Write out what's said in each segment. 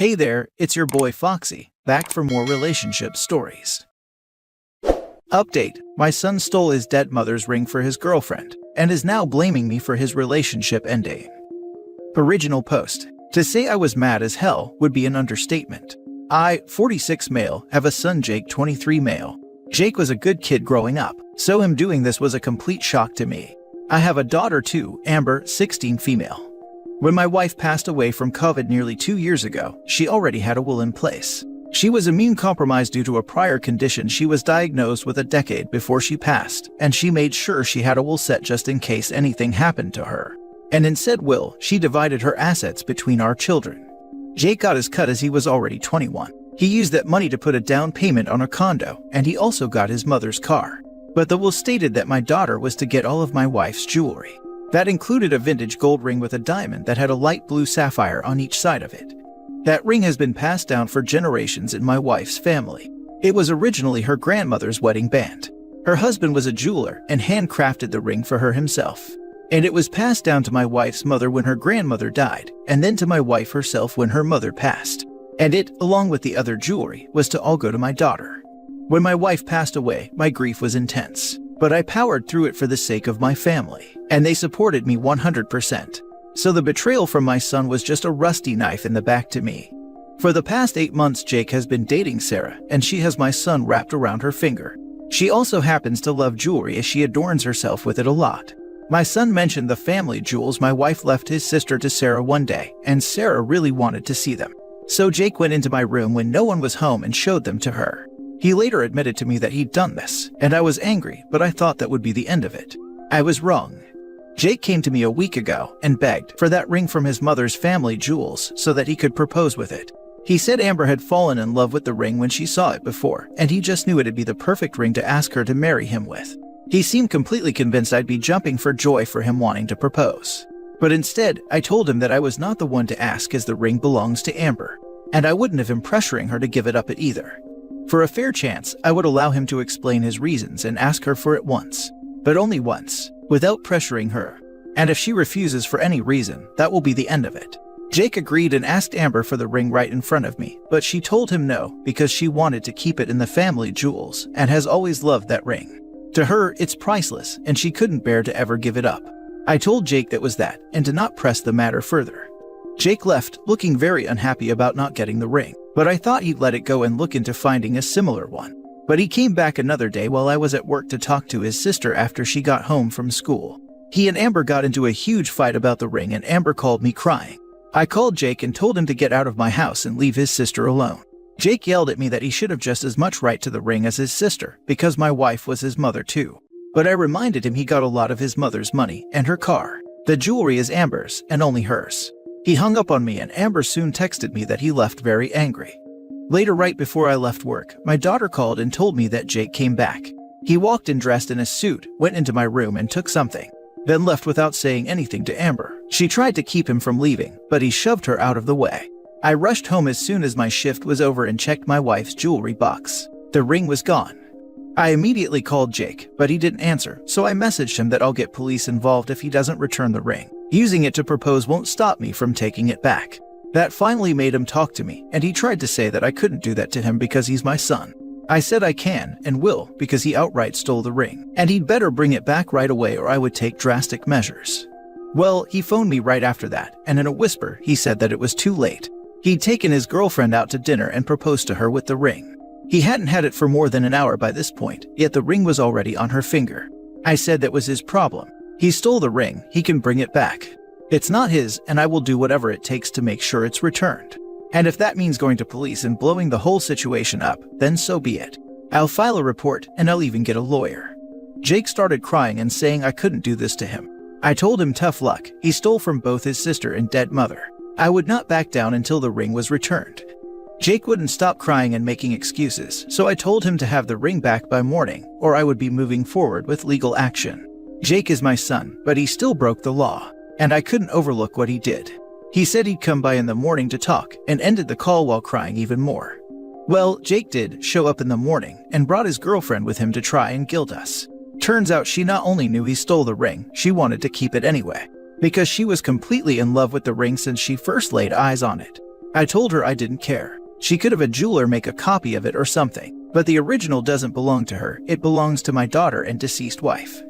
Hey there, it's your boy Foxy, back for more relationship stories. Update: my son stole his dead mother's ring for his girlfriend, and is now blaming me for his relationship ending. Original post. To say I was mad as hell would be an understatement. I, 46 male, have a son Jake, 23 male. Jake was a good kid growing up, so him doing this was a complete shock to me. I have a daughter too, Amber, 16 female. When my wife passed away from COVID nearly 2 years ago, she already had a will in place. She was immune compromised due to a prior condition she was diagnosed with a decade before she passed, and she made sure she had a will set just in case anything happened to her. And in said will, she divided her assets between our children. Jake got his cut as he was already 21. He used that money to put a down payment on a condo, and he also got his mother's car. But the will stated that my daughter was to get all of my wife's jewelry. That included a vintage gold ring with a diamond that had a light blue sapphire on each side of it. That ring has been passed down for generations in my wife's family. It was originally her grandmother's wedding band. Her husband was a jeweler and handcrafted the ring for her himself. And it was passed down to my wife's mother when her grandmother died, and then to my wife herself when her mother passed. And it, along with the other jewelry, was to all go to my daughter. When my wife passed away, my grief was intense. But I powered through it for the sake of my family, and they supported me 100%. So the betrayal from my son was just a rusty knife in the back to me. For the past 8 months, Jake has been dating Sarah, and she has my son wrapped around her finger. She also happens to love jewelry as she adorns herself with it a lot. My son mentioned the family jewels my wife left his sister to Sarah one day, and Sarah really wanted to see them. So Jake went into my room when no one was home and showed them to her. He later admitted to me that he'd done this, and I was angry, but I thought that would be the end of it. I was wrong. Jake came to me a week ago and begged for that ring from his mother's family jewels so that he could propose with it. He said Amber had fallen in love with the ring when she saw it before, and he just knew it'd be the perfect ring to ask her to marry him with. He seemed completely convinced I'd be jumping for joy for him wanting to propose. But instead, I told him that I was not the one to ask as the ring belongs to Amber, and I wouldn't have been pressuring her to give it up at either. For a fair chance, I would allow him to explain his reasons and ask her for it once. But only once, without pressuring her. And if she refuses for any reason, that will be the end of it. Jake agreed and asked Amber for the ring right in front of me, but she told him no because she wanted to keep it in the family jewels and has always loved that ring. To her, it's priceless, and she couldn't bear to ever give it up. I told Jake that was that, and to not press the matter further. Jake left, looking very unhappy about not getting the ring, but I thought he'd let it go and look into finding a similar one. But he came back another day while I was at work to talk to his sister after she got home from school. He and Amber got into a huge fight about the ring, and Amber called me crying. I called Jake and told him to get out of my house and leave his sister alone. Jake yelled at me that he should have just as much right to the ring as his sister, because my wife was his mother too. But I reminded him he got a lot of his mother's money and her car. The jewelry is Amber's and only hers. He hung up on me, and Amber soon texted me that he left very angry. Later, right before I left work, my daughter called and told me that Jake came back. He walked in dressed in a suit, went into my room and took something, then left without saying anything to Amber. She tried to keep him from leaving, but he shoved her out of the way. I rushed home as soon as my shift was over and checked my wife's jewelry box. The ring was gone. I immediately called Jake, but he didn't answer, so I messaged him that I'll get police involved if he doesn't return the ring. Using it to propose won't stop me from taking it back. That finally made him talk to me, and he tried to say that I couldn't do that to him because he's my son. I said I can and will because he outright stole the ring, and he'd better bring it back right away or I would take drastic measures. Well, he phoned me right after that, and in a whisper, he said that it was too late. He'd taken his girlfriend out to dinner and proposed to her with the ring. He hadn't had it for more than an hour by this point, yet the ring was already on her finger. I said that was his problem. He stole the ring, he can bring it back. It's not his, and I will do whatever it takes to make sure it's returned. And if that means going to police and blowing the whole situation up, then so be it. I'll file a report, and I'll even get a lawyer. Jake started crying and saying I couldn't do this to him. I told him tough luck, he stole from both his sister and dead mother. I would not back down until the ring was returned. Jake wouldn't stop crying and making excuses, so I told him to have the ring back by morning, or I would be moving forward with legal action. Jake is my son, but he still broke the law, and I couldn't overlook what he did. He said he'd come by in the morning to talk, and ended the call while crying even more. Well, Jake did show up in the morning and brought his girlfriend with him to try and guilt us. Turns out she not only knew he stole the ring, she wanted to keep it anyway, because she was completely in love with the ring since she first laid eyes on it. I told her I didn't care. She could have a jeweler make a copy of it or something, but the original doesn't belong to her, it belongs to my daughter and deceased wife.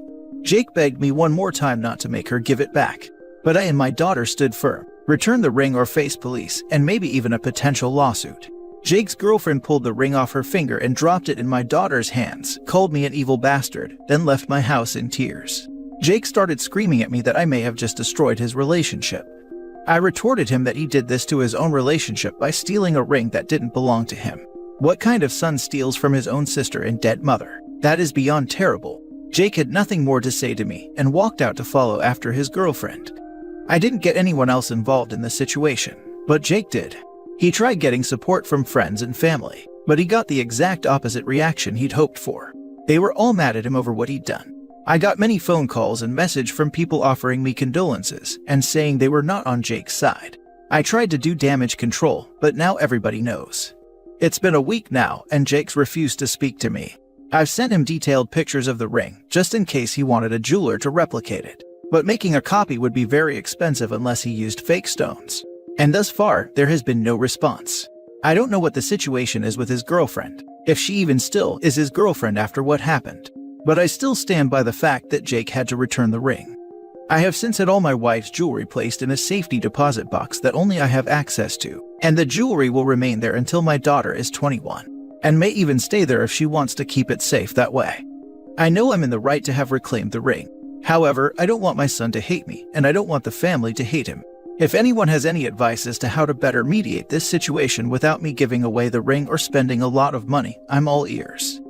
Jake begged me one more time not to make her give it back, but I and my daughter stood firm. Return the ring or face police, and maybe even a potential lawsuit. Jake's girlfriend pulled the ring off her finger and dropped it in my daughter's hands, called me an evil bastard, then left my house in tears. Jake started screaming at me that I may have just destroyed his relationship. I retorted him that he did this to his own relationship by stealing a ring that didn't belong to him. What kind of son steals from his own sister and dead mother? That is beyond terrible. Jake had nothing more to say to me and walked out to follow after his girlfriend. I didn't get anyone else involved in the situation, but Jake did. He tried getting support from friends and family, but he got the exact opposite reaction he'd hoped for. They were all mad at him over what he'd done. I got many phone calls and messages from people offering me condolences and saying they were not on Jake's side. I tried to do damage control, but now everybody knows. It's been a week now, and Jake's refused to speak to me. I've sent him detailed pictures of the ring, just in case he wanted a jeweler to replicate it. But making a copy would be very expensive unless he used fake stones. And thus far, there has been no response. I don't know what the situation is with his girlfriend, if she even still is his girlfriend after what happened. But I still stand by the fact that Jake had to return the ring. I have since had all my wife's jewelry placed in a safety deposit box that only I have access to, and the jewelry will remain there until my daughter is 21, and may even stay there if she wants to keep it safe that way. I know I'm in the right to have reclaimed the ring. However, I don't want my son to hate me, and I don't want the family to hate him. If anyone has any advice as to how to better mediate this situation without me giving away the ring or spending a lot of money, I'm all ears.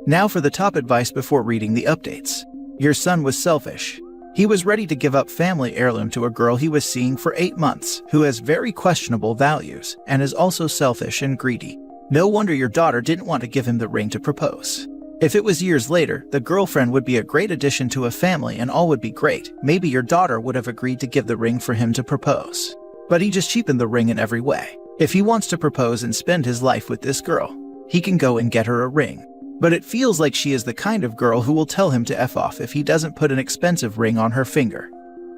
Now for the top advice before reading the updates. Your son was selfish. He was ready to give up family heirloom to a girl he was seeing for 8 months, who has very questionable values, and is also selfish and greedy. No wonder your daughter didn't want to give him the ring to propose. If it was years later, the girlfriend would be a great addition to a family and all would be great. Maybe your daughter would have agreed to give the ring for him to propose. But he just cheapened the ring in every way. If he wants to propose and spend his life with this girl, he can go and get her a ring. But it feels like she is the kind of girl who will tell him to F off if he doesn't put an expensive ring on her finger.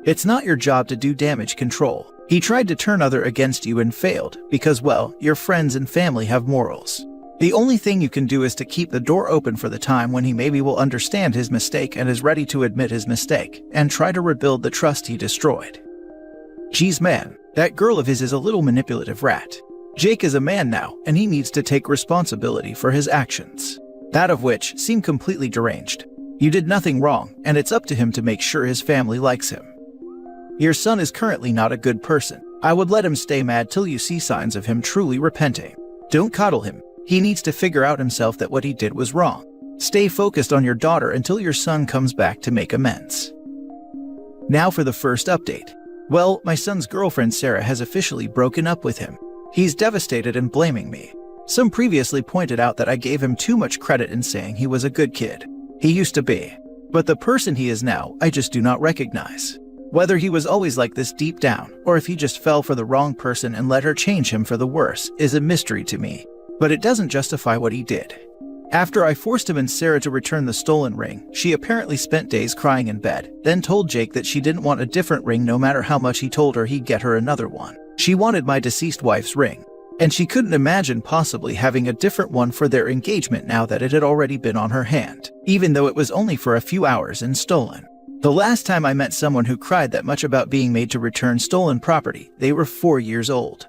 It's not your job to do damage control. He tried to turn other against you and failed because, well, your friends and family have morals. The only thing you can do is to keep the door open for the time when he maybe will understand his mistake and is ready to admit his mistake and try to rebuild the trust he destroyed. Geez man, that girl of his is a little manipulative rat. Jake is a man now, and he needs to take responsibility for his actions. That of which seem completely deranged. You did nothing wrong, and it's up to him to make sure his family likes him. Your son is currently not a good person. I would let him stay mad till you see signs of him truly repenting. Don't coddle him. He needs to figure out himself that what he did was wrong. Stay focused on your daughter until your son comes back to make amends. Now for the first update. Well, my son's girlfriend Sarah has officially broken up with him. He's devastated and blaming me. Some previously pointed out that I gave him too much credit in saying he was a good kid. He used to be. But the person he is now, I just do not recognize. Whether he was always like this deep down, or if he just fell for the wrong person and let her change him for the worse, is a mystery to me. But it doesn't justify what he did. After I forced him and Sarah to return the stolen ring, she apparently spent days crying in bed, then told Jake that she didn't want a different ring no matter how much he told her he'd get her another one. She wanted my deceased wife's ring, and she couldn't imagine possibly having a different one for their engagement now that it had already been on her hand, even though it was only for a few hours and stolen. The last time I met someone who cried that much about being made to return stolen property, they were 4 years old.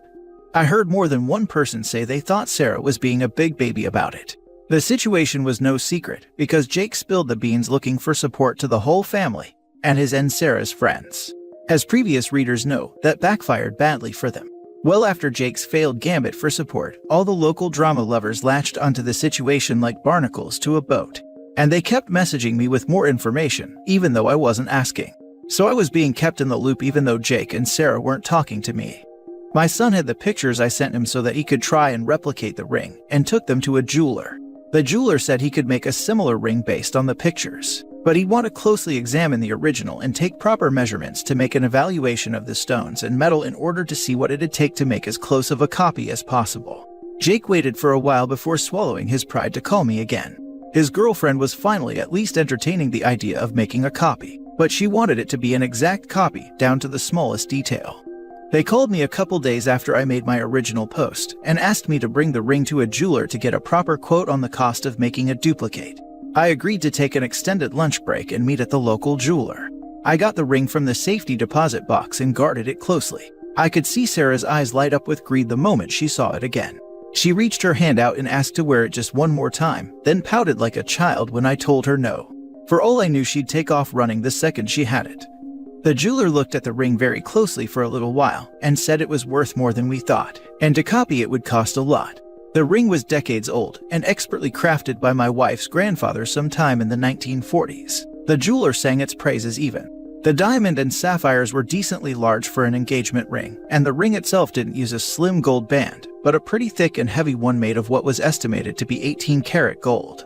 I heard more than one person say they thought Sarah was being a big baby about it. The situation was no secret because Jake spilled the beans looking for support to the whole family and his and Sarah's friends. As previous readers know, that backfired badly for them. Well, after Jake's failed gambit for support, all the local drama lovers latched onto the situation like barnacles to a boat. And they kept messaging me with more information, even though I wasn't asking. So I was being kept in the loop even though Jake and Sarah weren't talking to me. My son had the pictures I sent him so that he could try and replicate the ring, and took them to a jeweler. The jeweler said he could make a similar ring based on the pictures, but he'd want to closely examine the original and take proper measurements to make an evaluation of the stones and metal in order to see what it'd take to make as close of a copy as possible. Jake waited for a while before swallowing his pride to call me again. His girlfriend was finally at least entertaining the idea of making a copy, but she wanted it to be an exact copy down to the smallest detail. They called me a couple days after I made my original post and asked me to bring the ring to a jeweler to get a proper quote on the cost of making a duplicate. I agreed to take an extended lunch break and meet at the local jeweler. I got the ring from the safety deposit box and guarded it closely. I could see Sarah's eyes light up with greed the moment she saw it again. She reached her hand out and asked to wear it just one more time, then pouted like a child when I told her no. For all I knew, she'd take off running the second she had it. The jeweler looked at the ring very closely for a little while and said it was worth more than we thought, and to copy it would cost a lot. The ring was decades old and expertly crafted by my wife's grandfather sometime in the 1940s. The jeweler sang its praises even. The diamond and sapphires were decently large for an engagement ring, and the ring itself didn't use a slim gold band, but a pretty thick and heavy one made of what was estimated to be 18-karat gold.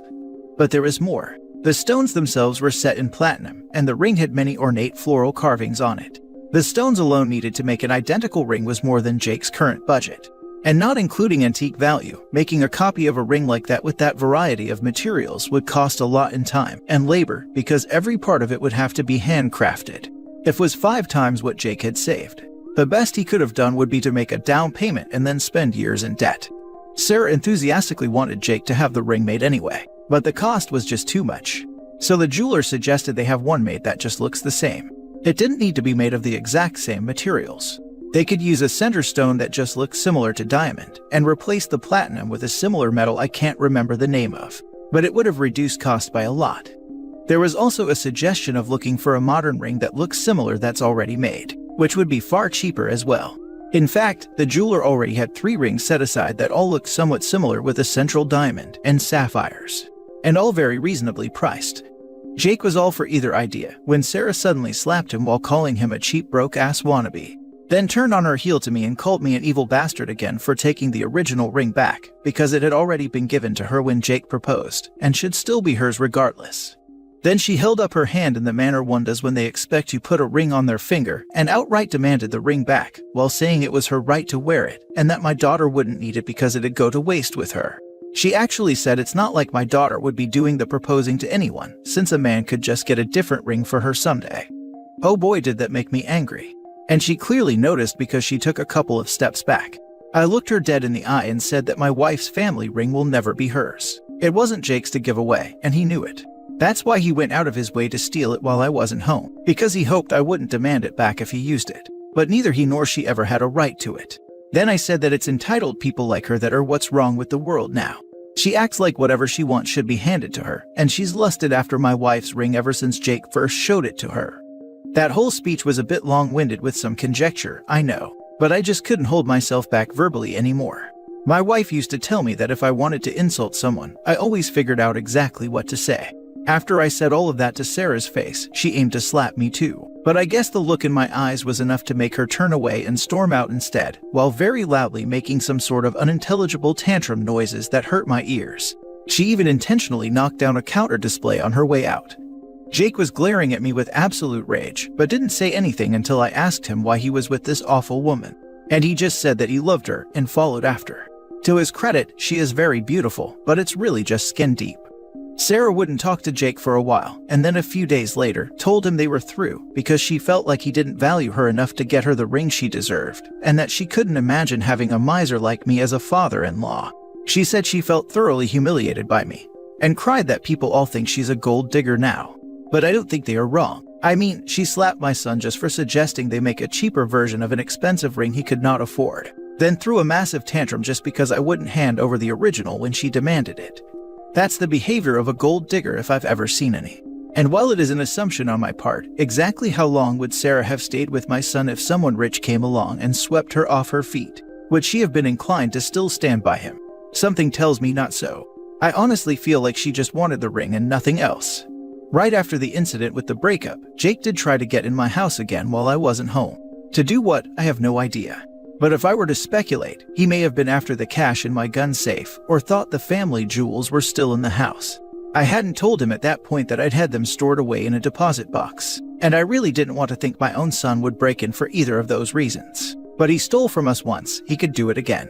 But there was more. The stones themselves were set in platinum, and the ring had many ornate floral carvings on it. The stones alone needed to make an identical ring was more than Jake's current budget. And not including antique value, making a copy of a ring like that with that variety of materials would cost a lot in time and labor because every part of it would have to be handcrafted. It was 5 times what Jake had saved. The best he could have done would be to make a down payment and then spend years in debt. Sarah enthusiastically wanted Jake to have the ring made anyway, but the cost was just too much. So the jeweler suggested they have one made that just looks the same. It didn't need to be made of the exact same materials. They could use a center stone that just looked similar to diamond and replace the platinum with a similar metal I can't remember the name of, but it would have reduced cost by a lot. There was also a suggestion of looking for a modern ring that looks similar that's already made, which would be far cheaper as well. In fact, the jeweler already had 3 rings set aside that all looked somewhat similar with a central diamond and sapphires, and all very reasonably priced. Jake was all for either idea when Sarah suddenly slapped him while calling him a cheap broke-ass wannabe. Then turned on her heel to me and called me an evil bastard again for taking the original ring back because it had already been given to her when Jake proposed and should still be hers regardless. Then she held up her hand in the manner one does when they expect you put a ring on their finger and outright demanded the ring back while saying it was her right to wear it and that my daughter wouldn't need it because it'd go to waste with her. She actually said it's not like my daughter would be doing the proposing to anyone since a man could just get a different ring for her someday. Oh boy, did that make me angry. And she clearly noticed because she took a couple of steps back. I looked her dead in the eye and said that my wife's family ring will never be hers. It wasn't Jake's to give away, and he knew it. That's why he went out of his way to steal it while I wasn't home, because he hoped I wouldn't demand it back if he used it. But neither he nor she ever had a right to it. Then I said that it's entitled people like her that are what's wrong with the world now. She acts like whatever she wants should be handed to her, and she's lusted after my wife's ring ever since Jake first showed it to her. That whole speech was a bit long-winded with some conjecture, I know, but I just couldn't hold myself back verbally anymore. My wife used to tell me that if I wanted to insult someone, I always figured out exactly what to say. After I said all of that to Sarah's face, she aimed to slap me too, but I guess the look in my eyes was enough to make her turn away and storm out instead, while very loudly making some sort of unintelligible tantrum noises that hurt my ears. She even intentionally knocked down a counter display on her way out. Jake was glaring at me with absolute rage, but didn't say anything until I asked him why he was with this awful woman. And he just said that he loved her and followed after. To his credit, she is very beautiful, but it's really just skin deep. Sarah wouldn't talk to Jake for a while, and then a few days later told him they were through because she felt like he didn't value her enough to get her the ring she deserved, and that she couldn't imagine having a miser like me as a father-in-law. She said she felt thoroughly humiliated by me, and cried that people all think she's a gold digger now. But I don't think they are wrong. I mean, she slapped my son just for suggesting they make a cheaper version of an expensive ring he could not afford, then threw a massive tantrum just because I wouldn't hand over the original when she demanded it. That's the behavior of a gold digger if I've ever seen any. And while it is an assumption on my part, exactly how long would Sarah have stayed with my son if someone rich came along and swept her off her feet? Would she have been inclined to still stand by him? Something tells me not so. I honestly feel like she just wanted the ring and nothing else. Right after the incident with the breakup, Jake did try to get in my house again while I wasn't home. To do what, I have no idea. But if I were to speculate, he may have been after the cash in my gun safe or thought the family jewels were still in the house. I hadn't told him at that point that I'd had them stored away in a deposit box, and I really didn't want to think my own son would break in for either of those reasons. But he stole from us once, he could do it again.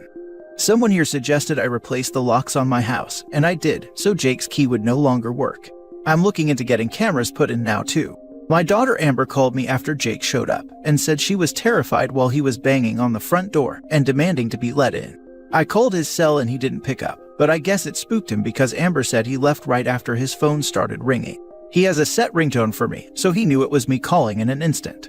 Someone here suggested I replace the locks on my house, and I did, so Jake's key would no longer work. I'm looking into getting cameras put in now too. My daughter Amber called me after Jake showed up and said she was terrified while he was banging on the front door and demanding to be let in. I called his cell and he didn't pick up, but I guess it spooked him because Amber said he left right after his phone started ringing. He has a set ringtone for me, so he knew it was me calling in an instant.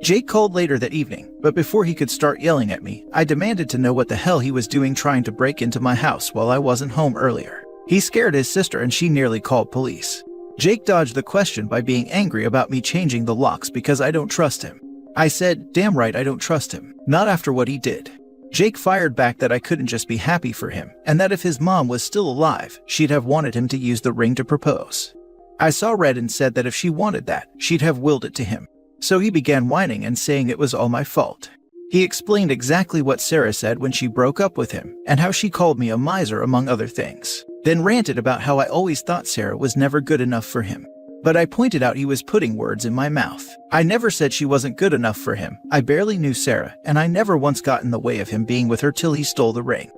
Jake called later that evening, but before he could start yelling at me, I demanded to know what the hell he was doing trying to break into my house while I wasn't home earlier. He scared his sister and she nearly called police. Jake dodged the question by being angry about me changing the locks because I don't trust him. I said, damn right I don't trust him, not after what he did. Jake fired back that I couldn't just be happy for him, and that if his mom was still alive, she'd have wanted him to use the ring to propose. I saw red and said that if she wanted that, she'd have willed it to him. So he began whining and saying it was all my fault. He explained exactly what Sarah said when she broke up with him, and how she called me a miser among other things. Then ranted about how I always thought Sarah was never good enough for him. But I pointed out he was putting words in my mouth. I never said she wasn't good enough for him. I barely knew Sarah, and I never once got in the way of him being with her till he stole the ring.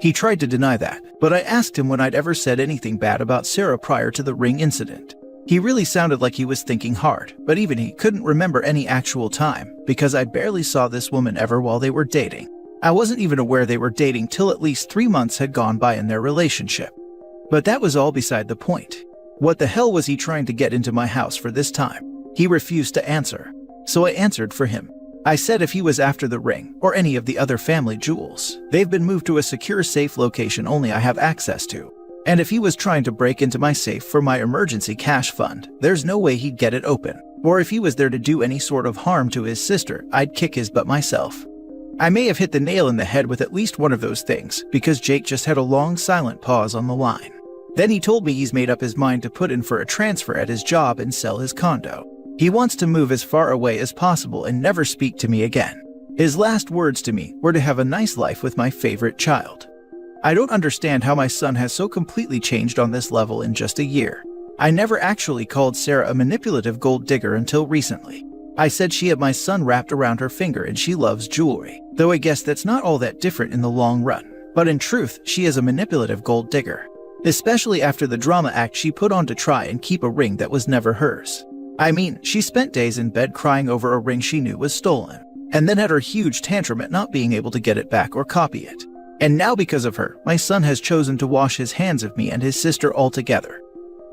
He tried to deny that, but I asked him when I'd ever said anything bad about Sarah prior to the ring incident. He really sounded like he was thinking hard, but even he couldn't remember any actual time, because I barely saw this woman ever while they were dating. I wasn't even aware they were dating till at least 3 months had gone by in their relationship. But that was all beside the point. What the hell was he trying to get into my house for this time? He refused to answer. So I answered for him. I said if he was after the ring, or any of the other family jewels, they've been moved to a secure safe location only I have access to. And if he was trying to break into my safe for my emergency cash fund, there's no way he'd get it open. Or if he was there to do any sort of harm to his sister, I'd kick his butt myself. I may have hit the nail in the head with at least one of those things, because Jake just had a long silent pause on the line. Then he told me he's made up his mind to put in for a transfer at his job and sell his condo. He wants to move as far away as possible and never speak to me again. His last words to me were to have a nice life with my favorite child. I don't understand how my son has so completely changed on this level in just a year. I never actually called Sarah a manipulative gold digger until recently. I said she had my son wrapped around her finger and she loves jewelry, though I guess that's not all that different in the long run. But in truth, she is a manipulative gold digger. Especially after the drama act she put on to try and keep a ring that was never hers. I mean, she spent days in bed crying over a ring she knew was stolen, and then had her huge tantrum at not being able to get it back or copy it. And now because of her, my son has chosen to wash his hands of me and his sister altogether.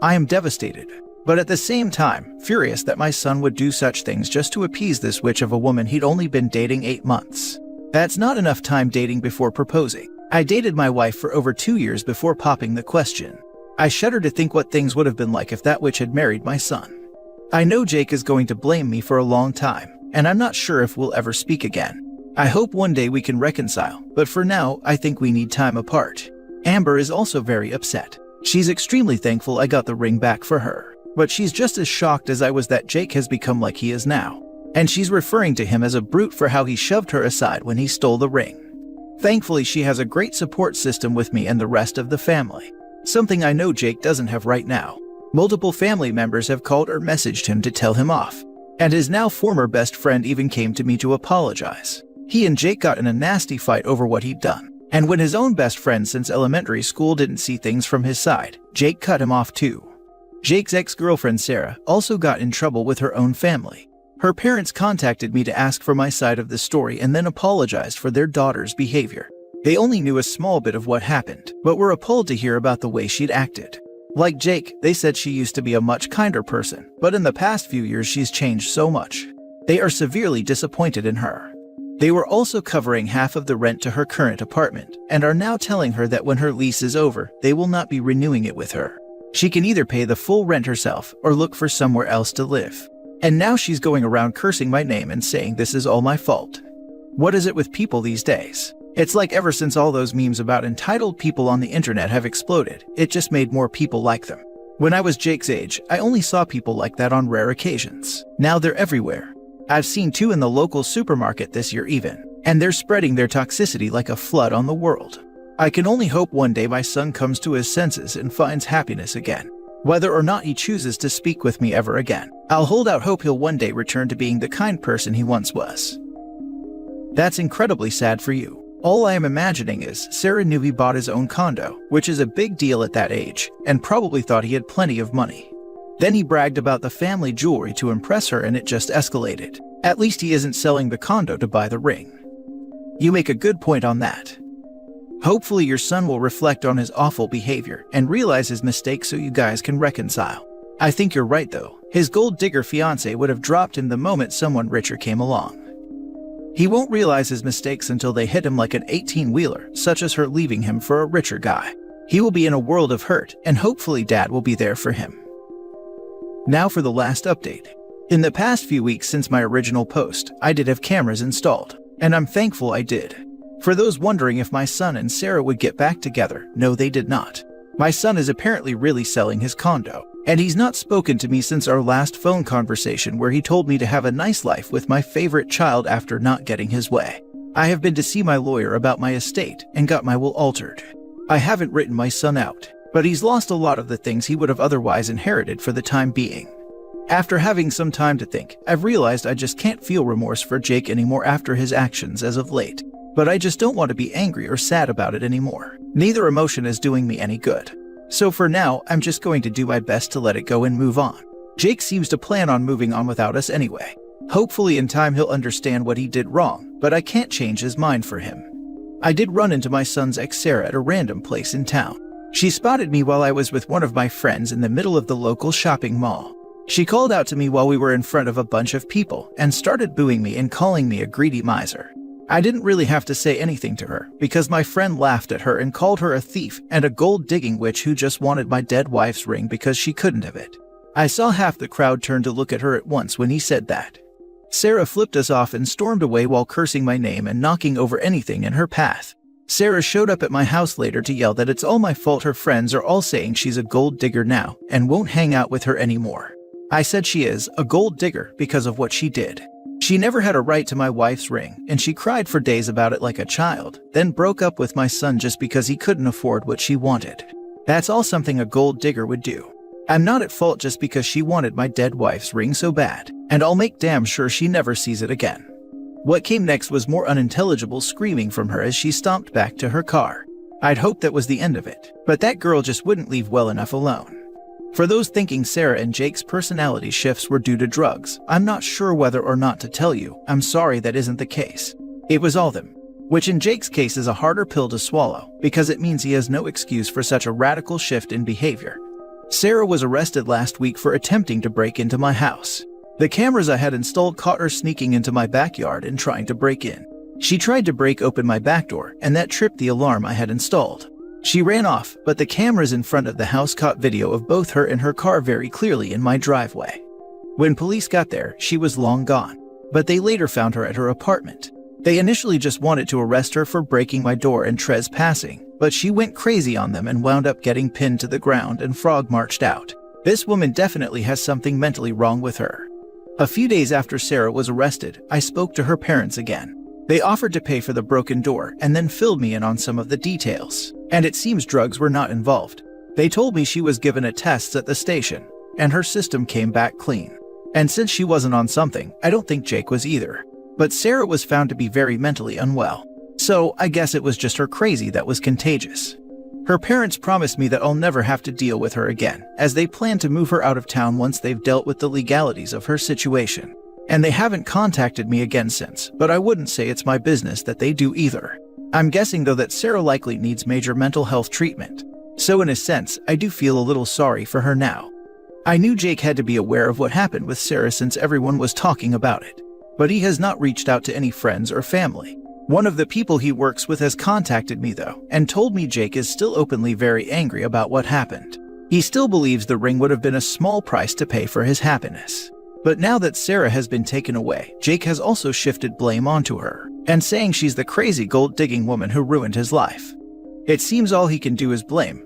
I am devastated, but at the same time, furious that my son would do such things just to appease this witch of a woman he'd only been dating 8 months. That's not enough time dating before proposing. I dated my wife for over 2 years before popping the question. I shudder to think what things would have been like if that witch had married my son. I know Jake is going to blame me for a long time, and I'm not sure if we'll ever speak again. I hope one day we can reconcile, but for now, I think we need time apart. Amber is also very upset. She's extremely thankful I got the ring back for her, but she's just as shocked as I was that Jake has become like he is now. And she's referring to him as a brute for how he shoved her aside when he stole the ring. Thankfully, she has a great support system with me and the rest of the family. Something I know Jake doesn't have right now. Multiple family members have called or messaged him to tell him off. And his now former best friend even came to me to apologize. He and Jake got in a nasty fight over what he'd done. And when his own best friend since elementary school didn't see things from his side, Jake cut him off too. Jake's ex-girlfriend Sarah also got in trouble with her own family. Her parents contacted me to ask for my side of the story and then apologized for their daughter's behavior. They only knew a small bit of what happened, but were appalled to hear about the way she'd acted. Like Jake, they said she used to be a much kinder person, but in the past few years she's changed so much. They are severely disappointed in her. They were also covering half of the rent to her current apartment, and are now telling her that when her lease is over, they will not be renewing it with her. She can either pay the full rent herself or look for somewhere else to live. And now she's going around cursing my name and saying this is all my fault. What is it with people these days? It's like ever since all those memes about entitled people on the internet have exploded, it just made more people like them. When I was Jake's age, I only saw people like that on rare occasions. Now they're everywhere. I've seen 2 in the local supermarket this year even, and they're spreading their toxicity like a flood on the world. I can only hope one day my son comes to his senses and finds happiness again. Whether or not he chooses to speak with me ever again, I'll hold out hope he'll one day return to being the kind person he once was. That's incredibly sad for you. All I am imagining is Sarah knew he bought his own condo, which is a big deal at that age, and probably thought he had plenty of money. Then he bragged about the family jewelry to impress her and it just escalated. At least he isn't selling the condo to buy the ring. You make a good point on that. Hopefully your son will reflect on his awful behavior and realize his mistakes so you guys can reconcile. I think you're right though. His gold digger fiancé would have dropped him the moment someone richer came along. He won't realize his mistakes until they hit him like an 18-wheeler, such as her leaving him for a richer guy. He will be in a world of hurt, and hopefully Dad will be there for him. Now for the last update. In the past few weeks since my original post, I did have cameras installed, and I'm thankful I did. For those wondering if my son and Sarah would get back together, no they did not. My son is apparently really selling his condo, and he's not spoken to me since our last phone conversation where he told me to have a nice life with my favorite child after not getting his way. I have been to see my lawyer about my estate and got my will altered. I haven't written my son out, but he's lost a lot of the things he would have otherwise inherited for the time being. After having some time to think, I've realized I just can't feel remorse for Jake anymore after his actions as of late. But I just don't want to be angry or sad about it anymore. Neither emotion is doing me any good. So for now, I'm just going to do my best to let it go and move on. Jake seems to plan on moving on without us anyway. Hopefully in time he'll understand what he did wrong, but I can't change his mind for him. I did run into my son's ex Sarah at a random place in town. She spotted me while I was with one of my friends in the middle of the local shopping mall. She called out to me while we were in front of a bunch of people and started booing me and calling me a greedy miser. I didn't really have to say anything to her because my friend laughed at her and called her a thief and a gold-digging witch who just wanted my dead wife's ring because she couldn't have it. I saw half the crowd turn to look at her at once when he said that. Sarah flipped us off and stormed away while cursing my name and knocking over anything in her path. Sarah showed up at my house later to yell that it's all my fault her friends are all saying she's a gold digger now and won't hang out with her anymore. I said she is a gold digger because of what she did. She never had a right to my wife's ring, and she cried for days about it like a child, then broke up with my son just because he couldn't afford what she wanted. That's all something a gold digger would do. I'm not at fault just because she wanted my dead wife's ring so bad, and I'll make damn sure she never sees it again. What came next was more unintelligible screaming from her as she stomped back to her car. I'd hoped that was the end of it, but that girl just wouldn't leave well enough alone. For those thinking Sarah and Jake's personality shifts were due to drugs, I'm not sure whether or not to tell you. I'm sorry that isn't the case. It was all them. Which in Jake's case is a harder pill to swallow, because it means he has no excuse for such a radical shift in behavior. Sarah was arrested last week for attempting to break into my house. The cameras I had installed caught her sneaking into my backyard and trying to break in. She tried to break open my back door, and that tripped the alarm I had installed. She ran off, but the cameras in front of the house caught video of both her and her car very clearly in my driveway. When police got there, she was long gone, but they later found her at her apartment. They initially just wanted to arrest her for breaking my door and trespassing, but she went crazy on them and wound up getting pinned to the ground and frog marched out. This woman definitely has something mentally wrong with her. A few days after Sarah was arrested, I spoke to her parents again. They offered to pay for the broken door and then filled me in on some of the details. And it seems drugs were not involved. They told me she was given a test at the station, and her system came back clean. And since she wasn't on something, I don't think Jake was either. But Sarah was found to be very mentally unwell. So I guess it was just her crazy that was contagious. Her parents promised me that I'll never have to deal with her again, as they plan to move her out of town once they've dealt with the legalities of her situation. And they haven't contacted me again since, but I wouldn't say it's my business that they do either. I'm guessing though that Sarah likely needs major mental health treatment. So in a sense, I do feel a little sorry for her now. I knew Jake had to be aware of what happened with Sarah since everyone was talking about it. But he has not reached out to any friends or family. One of the people he works with has contacted me though, and told me Jake is still openly very angry about what happened. He still believes the ring would have been a small price to pay for his happiness. But now that Sarah has been taken away, Jake has also shifted blame onto her, and saying she's the crazy gold-digging woman who ruined his life. It seems all he can do is blame,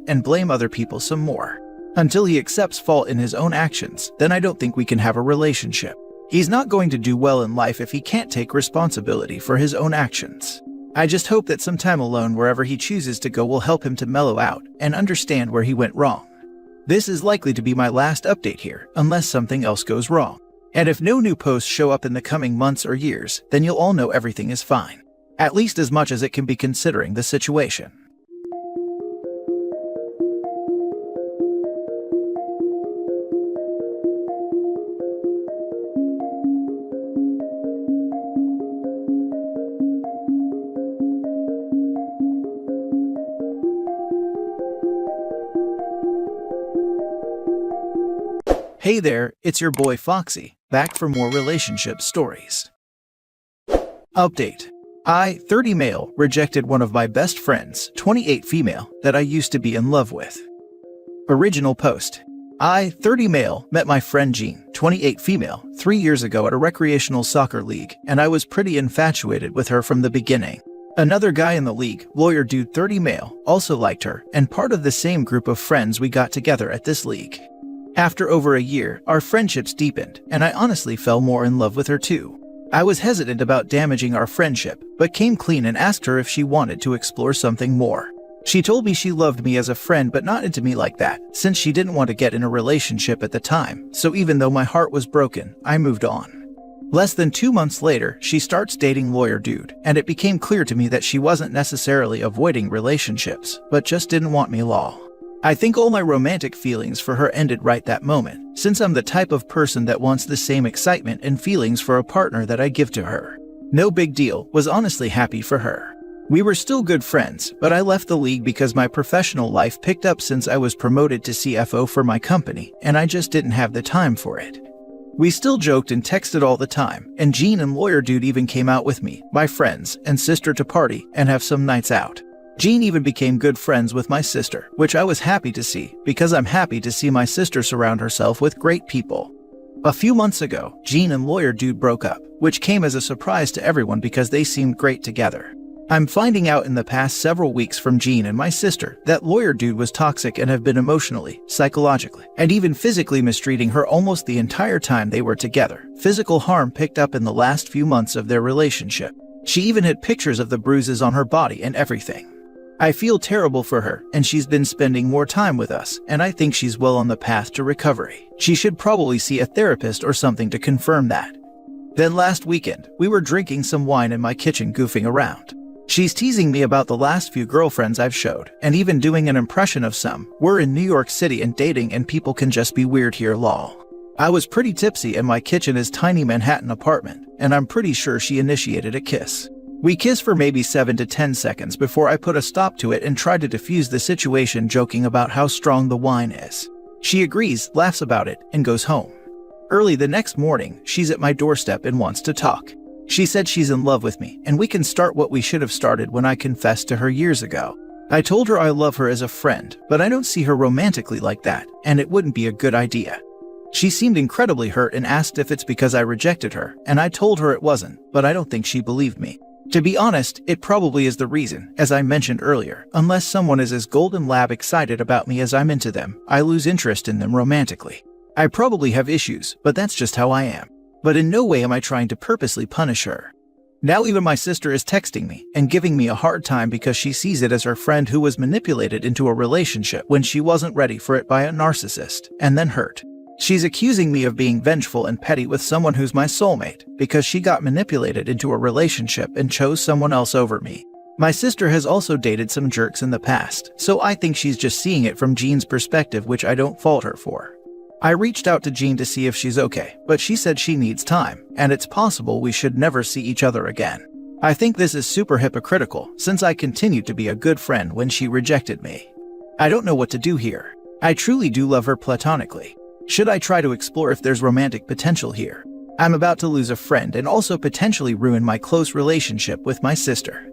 and blame other people some more. Until he accepts fault in his own actions, then I don't think we can have a relationship. He's not going to do well in life if he can't take responsibility for his own actions. I just hope that some time alone wherever he chooses to go will help him to mellow out and understand where he went wrong. This is likely to be my last update here, unless something else goes wrong. And if no new posts show up in the coming months or years, then you'll all know everything is fine. At least as much as it can be considering the situation. Hey there, it's your boy Foxy, back for more relationship stories. Update. I, 30 male, rejected one of my best friends, 28 female, that I used to be in love with. Original post. I, 30 male, met my friend Jean, 28 female, 3 years ago at a recreational soccer league, and I was pretty infatuated with her from the beginning. Another guy in the league, lawyer dude 30 male, also liked her, and part of the same group of friends we got together at this league. After over a year, our friendships deepened, and I honestly fell more in love with her too. I was hesitant about damaging our friendship, but came clean and asked her if she wanted to explore something more. She told me she loved me as a friend but not into me like that, since she didn't want to get in a relationship at the time, so even though my heart was broken, I moved on. Less than 2 months later, she starts dating lawyer dude, and it became clear to me that she wasn't necessarily avoiding relationships, but just didn't want me lol. I think all my romantic feelings for her ended right that moment, since I'm the type of person that wants the same excitement and feelings for a partner that I give to her. No big deal, was honestly happy for her. We were still good friends, but I left the league because my professional life picked up since I was promoted to CFO for my company, and I just didn't have the time for it. We still joked and texted all the time, and Jean and lawyer dude even came out with me, my friends, and sister to party and have some nights out. Jean even became good friends with my sister, which I was happy to see, because I'm happy to see my sister surround herself with great people. A few months ago, Jean and lawyer dude broke up, which came as a surprise to everyone because they seemed great together. I'm finding out in the past several weeks from Jean and my sister that lawyer dude was toxic and have been emotionally, psychologically, and even physically mistreating her almost the entire time they were together. Physical harm picked up in the last few months of their relationship. She even had pictures of the bruises on her body and everything. I feel terrible for her, and she's been spending more time with us, and I think she's well on the path to recovery. She should probably see a therapist or something to confirm that. Then last weekend, we were drinking some wine in my kitchen goofing around. She's teasing me about the last few girlfriends I've showed, and even doing an impression of some. We're in New York City and dating, and people can just be weird here lol. I was pretty tipsy and my kitchen is tiny Manhattan apartment, and I'm pretty sure she initiated a kiss. We kissed for maybe 7 to 10 seconds before I put a stop to it and tried to defuse the situation, joking about how strong the wine is. She agrees, laughs about it, and goes home. Early the next morning, she's at my doorstep and wants to talk. She said she's in love with me, and we can start what we should have started when I confessed to her years ago. I told her I love her as a friend, but I don't see her romantically like that, and it wouldn't be a good idea. She seemed incredibly hurt and asked if it's because I rejected her, and I told her it wasn't, but I don't think she believed me. To be honest, it probably is the reason, as I mentioned earlier. Unless someone is as golden lab excited about me as I'm into them, I lose interest in them romantically. I probably have issues, but that's just how I am. But in no way am I trying to purposely punish her. Now even my sister is texting me and giving me a hard time because she sees it as her friend who was manipulated into a relationship when she wasn't ready for it by a narcissist, and then hurt. She's accusing me of being vengeful and petty with someone who's my soulmate because she got manipulated into a relationship and chose someone else over me. My sister has also dated some jerks in the past, so I think she's just seeing it from Jean's perspective, which I don't fault her for. I reached out to Jean to see if she's okay, but she said she needs time, and it's possible we should never see each other again. I think this is super hypocritical, since I continued to be a good friend when she rejected me. I don't know what to do here. I truly do love her platonically. Should I try to explore if there's romantic potential here? I'm about to lose a friend and also potentially ruin my close relationship with my sister.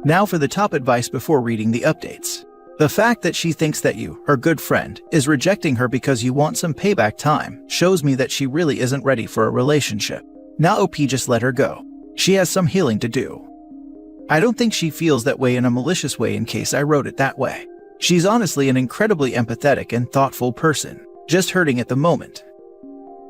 Now for the top advice before reading the updates. The fact that she thinks that you, her good friend, is rejecting her because you want some payback time shows me that she really isn't ready for a relationship. Now OP, just let her go. She has some healing to do. I don't think she feels that way in a malicious way in case I wrote it that way. She's honestly an incredibly empathetic and thoughtful person, just hurting at the moment.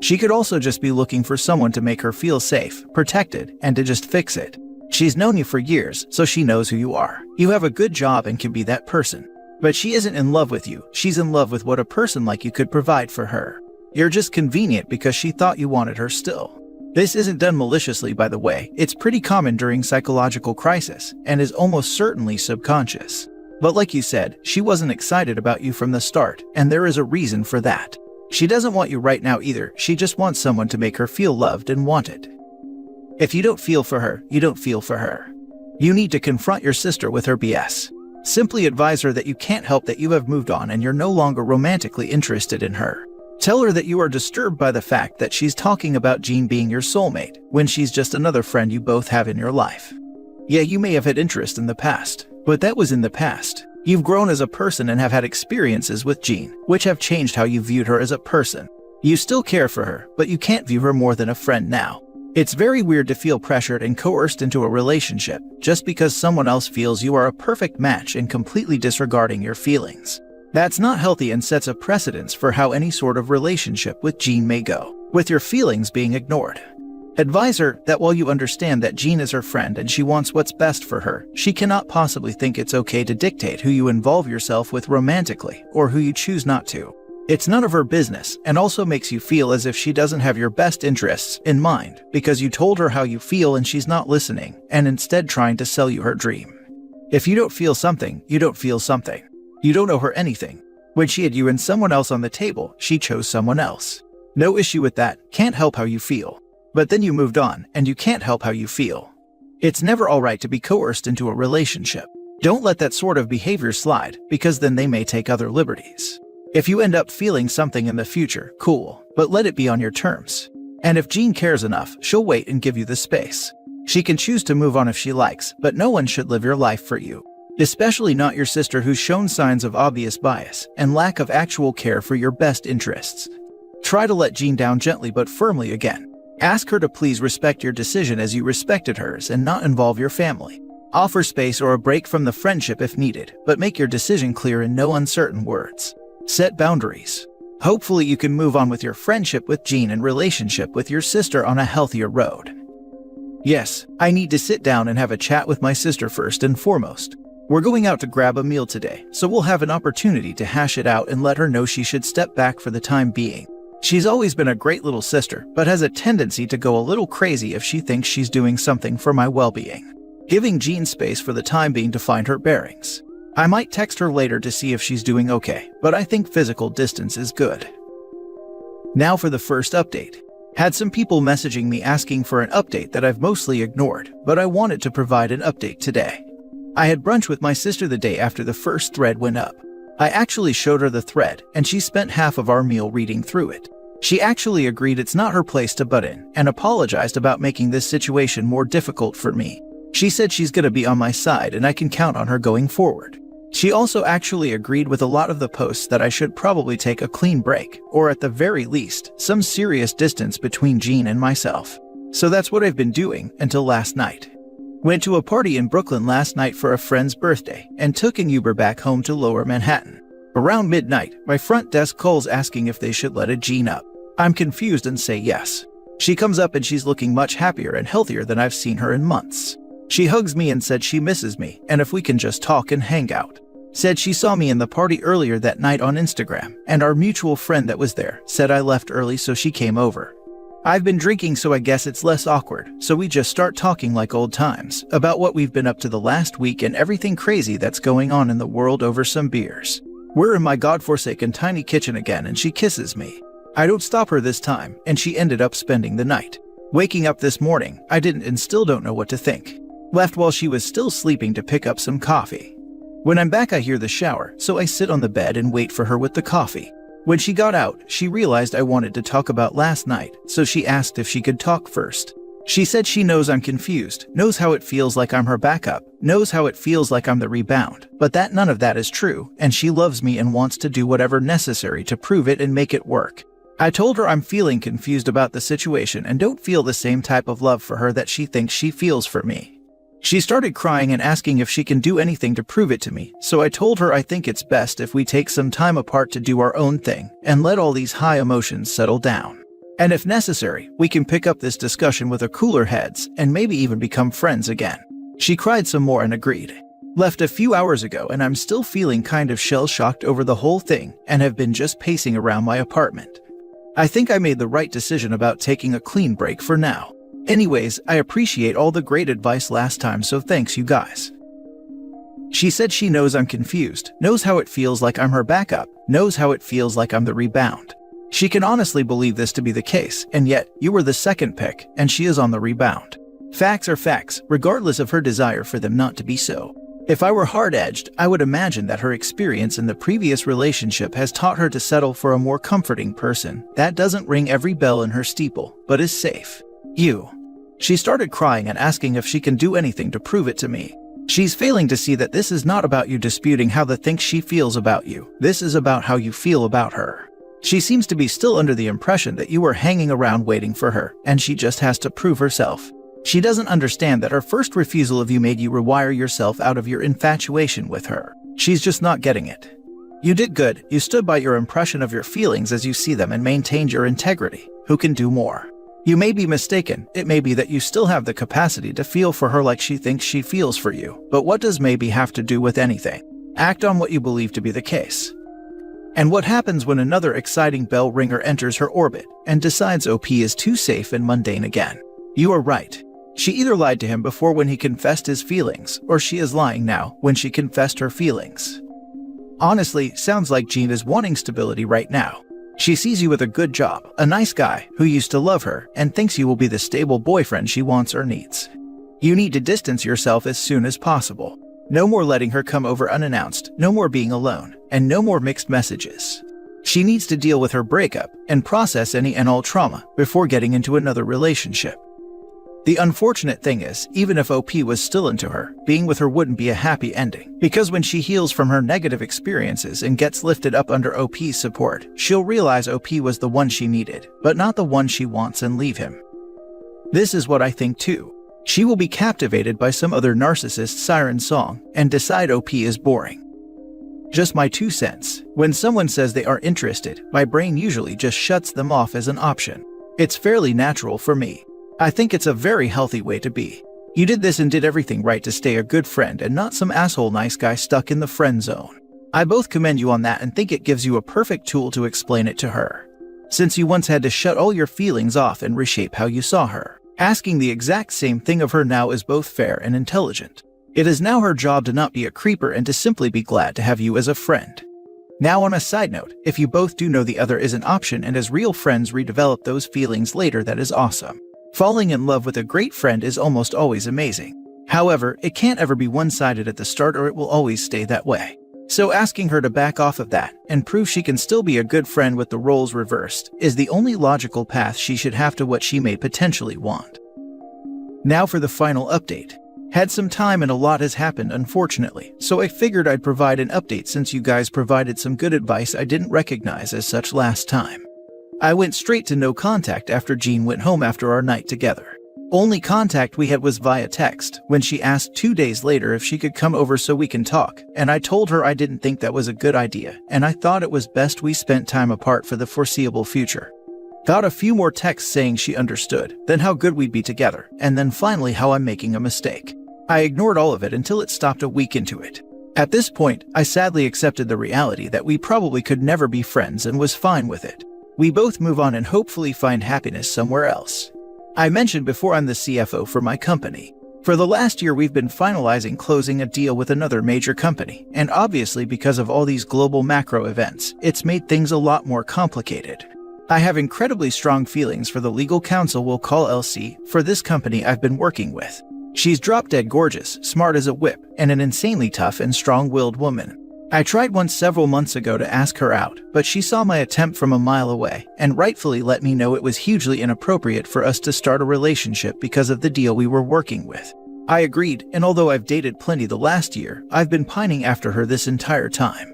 She could also just be looking for someone to make her feel safe, protected, and to just fix it. She's known you for years, so she knows who you are. You have a good job and can be that person. But she isn't in love with you, she's in love with what a person like you could provide for her. You're just convenient because she thought you wanted her still. This isn't done maliciously, by the way. It's pretty common during psychological crisis, and is almost certainly subconscious. But like you said, she wasn't excited about you from the start, and there is a reason for that. She doesn't want you right now either, she just wants someone to make her feel loved and wanted. If you don't feel for her, you don't feel for her. You need to confront your sister with her BS. Simply advise her that you can't help that you have moved on and you're no longer romantically interested in her. Tell her that you are disturbed by the fact that she's talking about Jean being your soulmate when she's just another friend you both have in your life. Yeah, you may have had interest in the past, but that was in the past. You've grown as a person and have had experiences with Jean, which have changed how you viewed her as a person. You still care for her, but you can't view her more than a friend now. It's very weird to feel pressured and coerced into a relationship just because someone else feels you are a perfect match and completely disregarding your feelings. That's not healthy and sets a precedence for how any sort of relationship with Jean may go, with your feelings being ignored. Advise her that while you understand that Jean is her friend and she wants what's best for her, she cannot possibly think it's okay to dictate who you involve yourself with romantically or who you choose not to. It's none of her business and also makes you feel as if she doesn't have your best interests in mind because you told her how you feel and she's not listening and instead trying to sell you her dream. If you don't feel something, you don't feel something. You don't owe her anything. When she had you and someone else on the table, she chose someone else. No issue with that, can't help how you feel. But then you moved on, and you can't help how you feel. It's never alright to be coerced into a relationship. Don't let that sort of behavior slide, because then they may take other liberties. If you end up feeling something in the future, cool, but let it be on your terms. And if Jean cares enough, she'll wait and give you the space. She can choose to move on if she likes, but no one should live your life for you. Especially not your sister who's shown signs of obvious bias and lack of actual care for your best interests. Try to let Jean down gently but firmly again. Ask her to please respect your decision as you respected hers and not involve your family. Offer space or a break from the friendship if needed, but make your decision clear in no uncertain words. Set boundaries. Hopefully you can move on with your friendship with Jean and relationship with your sister on a healthier road. Yes, I need to sit down and have a chat with my sister first and foremost. We're going out to grab a meal today, so we'll have an opportunity to hash it out and let her know she should step back for the time being. She's always been a great little sister, but has a tendency to go a little crazy if she thinks she's doing something for my well-being. Giving Jean space for the time being to find her bearings. I might text her later to see if she's doing okay, but I think physical distance is good. Now for the first update. Had some people messaging me asking for an update that I've mostly ignored, but I wanted to provide an update today. I had brunch with my sister the day after the first thread went up. I actually showed her the thread, and she spent half of our meal reading through it. She actually agreed it's not her place to butt in, and apologized about making this situation more difficult for me. She said she's gonna be on my side and I can count on her going forward. She also actually agreed with a lot of the posts that I should probably take a clean break, or at the very least, some serious distance between Jean and myself. So that's what I've been doing until last night. Went to a party in Brooklyn last night for a friend's birthday and took an Uber back home to Lower Manhattan. Around midnight, my front desk calls asking if they should let a Jean up. I'm confused and say yes. She comes up and she's looking much happier and healthier than I've seen her in months. She hugs me and said she misses me and if we can just talk and hang out. Said she saw me in the party earlier that night on Instagram, and our mutual friend that was there said I left early so she came over. I've been drinking so I guess it's less awkward, so we just start talking like old times about what we've been up to the last week and everything crazy that's going on in the world over some beers. We're in my godforsaken tiny kitchen again and she kisses me. I don't stop her this time and she ended up spending the night. Waking up this morning, I didn't and still don't know what to think. Left while she was still sleeping to pick up some coffee. When I'm back I hear the shower, so I sit on the bed and wait for her with the coffee. When she got out, she realized I wanted to talk about last night, so she asked if she could talk first. She said she knows I'm confused, knows how it feels like I'm her backup, knows how it feels like I'm the rebound, but that none of that is true, and she loves me and wants to do whatever necessary to prove it and make it work. I told her I'm feeling confused about the situation and don't feel the same type of love for her that she thinks she feels for me. She started crying and asking if she can do anything to prove it to me, so I told her I think it's best if we take some time apart to do our own thing and let all these high emotions settle down. And if necessary, we can pick up this discussion with a cooler heads and maybe even become friends again. She cried some more and agreed. Left a few hours ago and I'm still feeling kind of shell-shocked over the whole thing and have been just pacing around my apartment. I think I made the right decision about taking a clean break for now. Anyways, I appreciate all the great advice last time, so thanks you guys. She said she knows I'm confused, knows how it feels like I'm her backup, knows how it feels like I'm the rebound. She can honestly believe this to be the case, and yet, you were the second pick, and she is on the rebound. Facts are facts, regardless of her desire for them not to be so. If I were hard-edged, I would imagine that her experience in the previous relationship has taught her to settle for a more comforting person that doesn't ring every bell in her steeple, but is safe. She started crying and asking if she can do anything to prove it to me. She's failing to see that this is not about you disputing how the things she feels about you. This is about how you feel about her. She seems to be still under the impression that you are hanging around waiting for her, and she just has to prove herself. She doesn't understand that her first refusal of you made you rewire yourself out of your infatuation with her. She's just not getting it. You did good. You stood by your impression of your feelings as you see them and maintained your integrity. Who can do more? You may be mistaken. It may be that you still have the capacity to feel for her like she thinks she feels for you. But what does maybe have to do with anything? Act on what you believe to be the case. And what happens when another exciting bell ringer enters her orbit and decides OP is too safe and mundane again? You are right. She either lied to him before when he confessed his feelings, or she is lying now when she confessed her feelings. Honestly, sounds like Jean is wanting stability right now. She sees you with a good job, a nice guy who used to love her, and thinks you will be the stable boyfriend she wants or needs. You need to distance yourself as soon as possible. No more letting her come over unannounced, no more being alone, and no more mixed messages. She needs to deal with her breakup and process any and all trauma before getting into another relationship. The unfortunate thing is, even if OP was still into her, being with her wouldn't be a happy ending, because when she heals from her negative experiences and gets lifted up under OP's support, she'll realize OP was the one she needed, but not the one she wants, and leave him. This is what I think too. She will be captivated by some other narcissist's siren song and decide OP is boring. Just my 2 cents. When someone says they are interested, my brain usually just shuts them off as an option. It's fairly natural for me. I think it's a very healthy way to be. You did this and did everything right to stay a good friend and not some asshole nice guy stuck in the friend zone. I both commend you on that and think it gives you a perfect tool to explain it to her. Since you once had to shut all your feelings off and reshape how you saw her, asking the exact same thing of her now is both fair and intelligent. It is now her job to not be a creeper and to simply be glad to have you as a friend. Now on a side note, if you both do know the other is an option and as real friends redevelop those feelings later, that is awesome. Falling in love with a great friend is almost always amazing. However, it can't ever be one-sided at the start or it will always stay that way. So asking her to back off of that and prove she can still be a good friend with the roles reversed is the only logical path she should have to what she may potentially want. Now for the final update. Had some time and a lot has happened unfortunately, so I figured I'd provide an update since you guys provided some good advice I didn't recognize as such last time. I went straight to no contact after Jean went home after our night together. Only contact we had was via text, when she asked 2 days later if she could come over so we can talk, and I told her I didn't think that was a good idea, and I thought it was best we spent time apart for the foreseeable future. Got a few more texts saying she understood, then how good we'd be together, and then finally how I'm making a mistake. I ignored all of it until it stopped a week into it. At this point, I sadly accepted the reality that we probably could never be friends and was fine with it. We both move on and hopefully find happiness somewhere else. I mentioned before I'm the CFO for my company. For the last year we've been finalizing closing a deal with another major company, and obviously because of all these global macro events, it's made things a lot more complicated. I have incredibly strong feelings for the legal counsel we'll call LC for this company I've been working with. She's drop-dead gorgeous, smart as a whip, and an insanely tough and strong-willed woman. I tried once several months ago to ask her out, but she saw my attempt from a mile away and rightfully let me know it was hugely inappropriate for us to start a relationship because of the deal we were working with. I agreed, and although I've dated plenty the last year, I've been pining after her this entire time.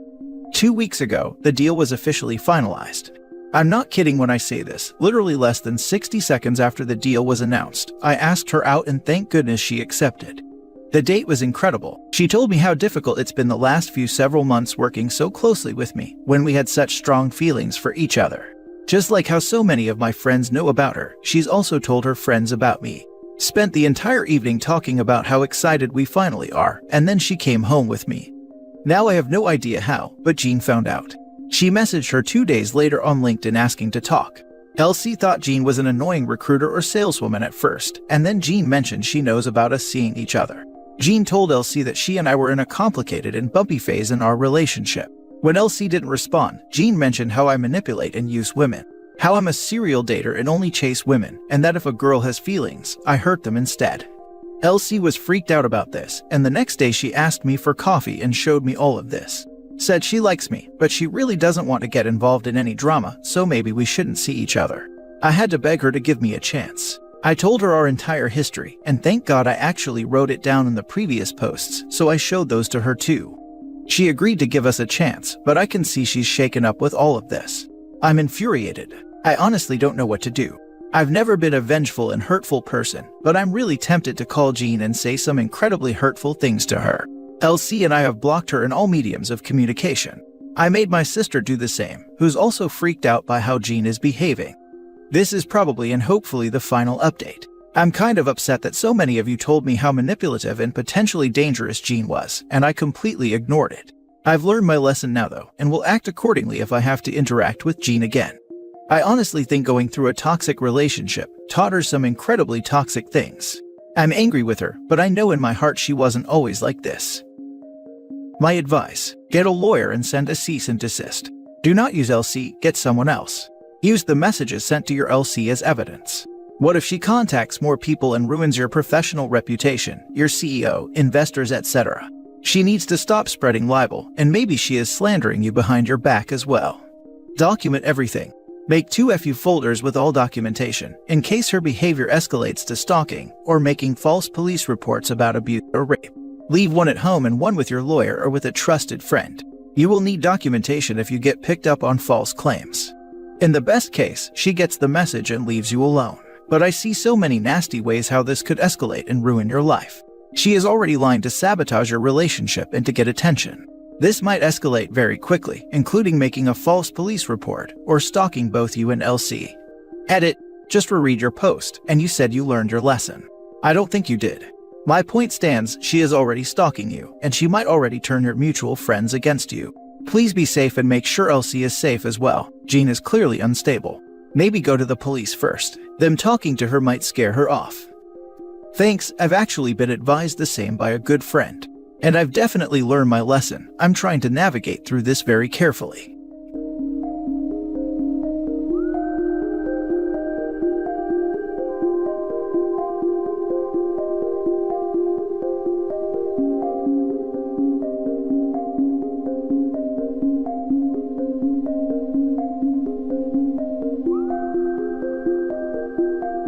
2 weeks ago, the deal was officially finalized. I'm not kidding when I say this, literally less than 60 seconds after the deal was announced, I asked her out and thank goodness she accepted. The date was incredible. She told me how difficult it's been the last several months working so closely with me when we had such strong feelings for each other. Just like how so many of my friends know about her, she's also told her friends about me. Spent the entire evening talking about how excited we finally are, and then she came home with me. Now I have no idea how, but Jean found out. She messaged her 2 days later on LinkedIn asking to talk. LC thought Jean was an annoying recruiter or saleswoman at first, and then Jean mentioned she knows about us seeing each other. Jean told LC that she and I were in a complicated and bumpy phase in our relationship. When LC didn't respond, Jean mentioned how I manipulate and use women, how I'm a serial dater and only chase women, and that if a girl has feelings, I hurt them instead. LC was freaked out about this, and the next day she asked me for coffee and showed me all of this. Said she likes me, but she really doesn't want to get involved in any drama, so maybe we shouldn't see each other. I had to beg her to give me a chance. I told her our entire history, and thank God I actually wrote it down in the previous posts, so I showed those to her too. She agreed to give us a chance, but I can see she's shaken up with all of this. I'm infuriated. I honestly don't know what to do. I've never been a vengeful and hurtful person, but I'm really tempted to call Jean and say some incredibly hurtful things to her. LC and I have blocked her in all mediums of communication. I made my sister do the same, who's also freaked out by how Jean is behaving. This is probably and hopefully the final update. I'm kind of upset that so many of you told me how manipulative and potentially dangerous Jean was, and I completely ignored it. I've learned my lesson now though, and will act accordingly if I have to interact with Jean again. I honestly think going through a toxic relationship taught her some incredibly toxic things. I'm angry with her, but I know in my heart she wasn't always like this. My advice: get a lawyer and send a cease and desist. Do not use LC, get someone else. Use the messages sent to your LC as evidence. What if she contacts more people and ruins your professional reputation, your CEO, investors, etc.? She needs to stop spreading libel, and maybe she is slandering you behind your back as well. Document everything. Make 2 FU folders with all documentation, in case her behavior escalates to stalking or making false police reports about abuse or rape. Leave one at home and one with your lawyer or with a trusted friend. You will need documentation if you get picked up on false claims. In the best case, she gets the message and leaves you alone. But I see so many nasty ways how this could escalate and ruin your life. She is already lying to sabotage your relationship and to get attention. This might escalate very quickly, including making a false police report or stalking both you and LC. Edit: just reread your post, and you said you learned your lesson. I don't think you did. My point stands, she is already stalking you, and she might already turn your mutual friends against you. Please be safe and make sure LC is safe as well. Jean is clearly unstable. Maybe go to the police first. Them talking to her might scare her off. Thanks, I've actually been advised the same by a good friend. And I've definitely learned my lesson. I'm trying to navigate through this very carefully.